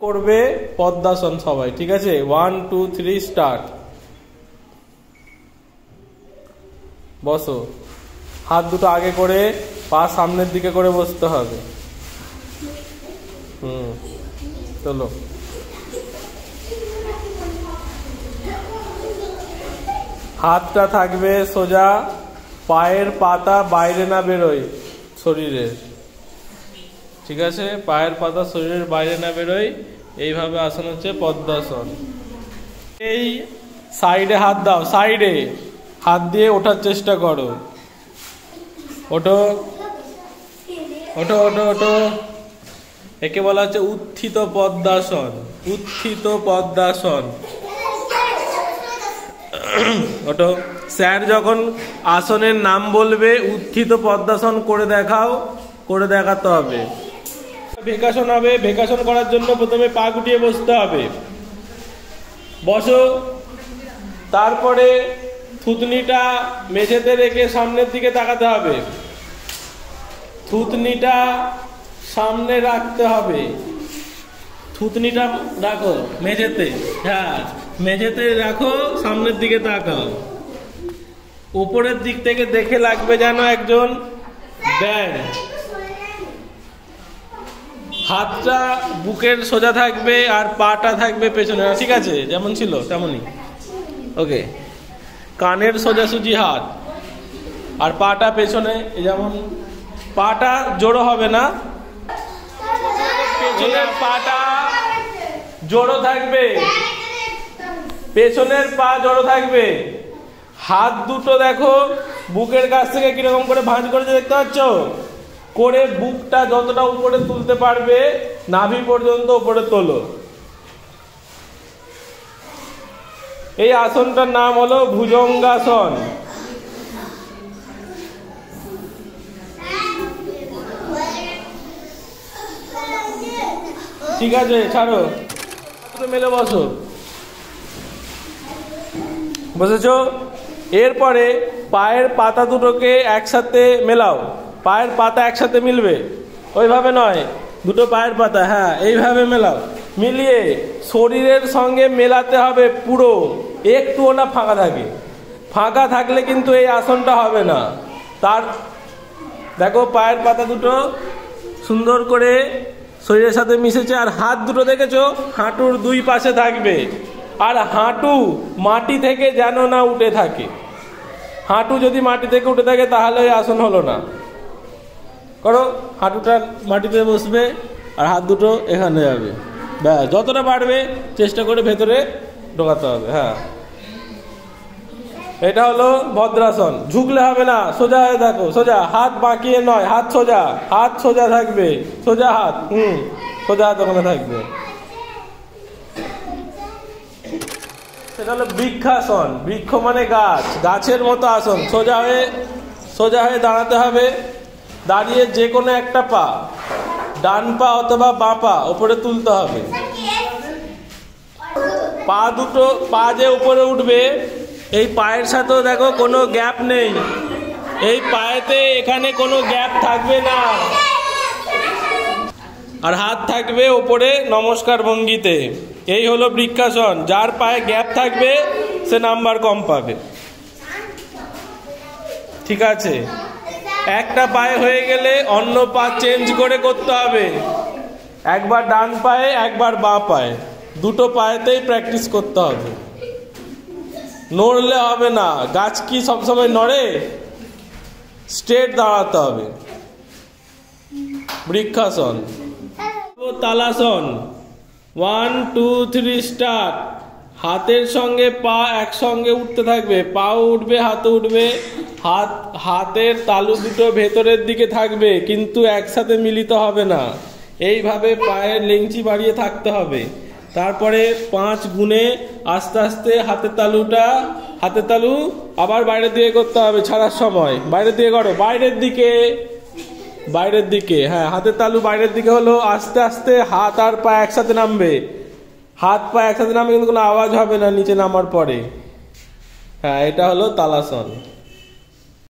করবে পদ্মাসন সবাই, ঠিক আছে? 1 2 3 স্টার্ট। বসো, হাত দুটো আগে করে পা সামনের দিকে করে বসতে হবে। চলো। হাতটা থাকবে সোজা, পায়ের পাতা বাইরে না বেরোয় শরীরের, ঠিক আছে? পায়ের পাতা শরীরের বাইরে না বেরোয়, এইভাবে আসন হচ্ছে পদ্মাসন। এই সাইডে হাত দাও, সাইডে হাত দিয়ে ওঠার চেষ্টা করো। ওঠো ওঠো ওঠো ওঠো। একে বলা হচ্ছে উত্থিত পদ্মাসন। উত্থিত পদ্মাসন। ওঠো। স্যার যখন আসনের নাম বলবে উত্থিত পদ্মাসন করে দেখাও, করে দেখাতে হবে। ভেকাসন হবে। ভেকাসন করার জন্য প্রথমে পা গুটিয়ে বসতে হবে। বসো। তারপরে থুতনিটা মেঝেতে রেখে সামনের দিকে তাকাতে হবে। থুতনিটা সামনে রাখতে হবে। থুতনিটা রাখো মেঝেতে, হ্যাঁ মেঝেতে রাখো, সামনের দিকে তাকাও। উপরের দিক থেকে দেখে লাগবে যেন একজন ব্যাঙ। হাতটা বুকের সোজা থাকবে আর পাটা থাকবে পেছনে, ঠিক আছে? যেমন ছিল তেমনই। ওকে। কানের সোজাসুজি হাত আর পাটা পেছনে, যেমন পাটা জোড়ো হবে না, পেছনের পাটা জোড়ো থাকবে, পেছনের পা জোড়ো থাকবে। হাত দুটো দেখো বুকের কাছ থেকে কিরকম করে ভাঁজ করেছে দেখতে পাচ্ছ? করে বুকটা যতটা উপরে তুলতে পারবে নাভি পর্যন্ত উপরে তোলো। এই আসনটার নাম হলো ভুজঙ্গাসন। ঠিক আছে, ছাড়ো, মেলে বসো। বসেছো? এরপরে পায়ের পাতা দুটোকে একসাথে মেলাও। পায়ের পাতা একসাথে মিলবে, ওইভাবে নয়, দুটো পায়ের পাতা, হ্যাঁ এইভাবে মেলাও। মিলিয়ে শরীরের সঙ্গে মেলাতে হবে পুরো, একটুও না ফাঁকা থাকে। ফাঁকা থাকলে কিন্তু এই আসনটা হবে না। তার দেখো পায়ের পাতা দুটো সুন্দর করে শরীরের সাথে মিশেছে। আর হাত দুটো দেখেছো হাঁটুর দুই পাশে থাকবে। আর হাঁটু মাটি থেকে যেন না উঠে থাকে। হাঁটু যদি মাটি থেকে উঠে থাকে তাহলে ওই আসন হলো না। করো, হাঁটুটা মাটিতে বসবে আর হাত দুটো এখানে যাবে। ব্যাস, যতটা পারবে চেষ্টা করে ভেতরে ঢোকাতে হবে। হ্যাঁ, এটা হলো ভদ্রাসন। ঝুঁকলে হবে না, সোজা হয়ে থাকো। সোজা, হাত বাঁকিয়ে নয়, হাত সোজা। হাত সোজা থাকবে, সোজা হাত। সোজা হাত ওখানে থাকবে। সেটা হলো বৃক্ষাসন। বৃক্ষ মানে গাছ, গাছের মতো আসন। সোজা হয়ে দাঁড়াতে হবে। দাঁড়িয়ে যে কোনো একটা পা, ডান পা অথবা বাঁ পা উপরে তুলতে হবে। পা দুটো, পা যে উপরে উঠবে এই পায়ের সাথেও দেখো কোনো গ্যাপ নেই। এই পায়েতে এখানে কোনো গ্যাপ থাকবে না। আর হাত থাকবে উপরে নমস্কার ভঙ্গিতে। এই হলো বৃক্ষাসন। যার পায়ে গ্যাপ থাকবে সে নাম্বার কম পাবে, ঠিক আছে? একটা পায়ে হয়ে গেলে অন্য পা চেঞ্জ করে করতে হবে। একবার ডান পায়ে, একবার বাঁ পায়ে, দুটো পায়েতেই প্র্যাকটিস করতে হবে। নড়লে হবে না। গাছ কি সবসময় নড়ে? স্ট্রেট দাঁড়াতে হবে। বৃক্ষাসন। তালাসন। 1 2 3 স্টার্ট। হাতের সঙ্গে পা একসঙ্গে উঠতে থাকবে। পাও উঠবে, হাতও উঠবে। হাতের তালু দুটো ভেতরের দিকে থাকবে, কিন্তু একসাথে মিলিত হবে না। এইভাবে পায়ের লেংচি বাড়িয়ে থাকতে হবে। তারপরে 5 গুণে আস্তে আস্তে হাতের তালু আবার বাইরের দিকে করতে হবে। ছাড়ার সময় বাইরের দিকে করো, বাইরের দিকে। হ্যাঁ, হাতের তালু বাইরের দিকে হলো। আস্তে আস্তে হাত আর পা একসাথে নামবে। হাত পা একসাথে নামবে, কিন্তু কোনো আওয়াজ হবে না নিচে নামার পরে। হ্যাঁ, এটা হলো তালাসন।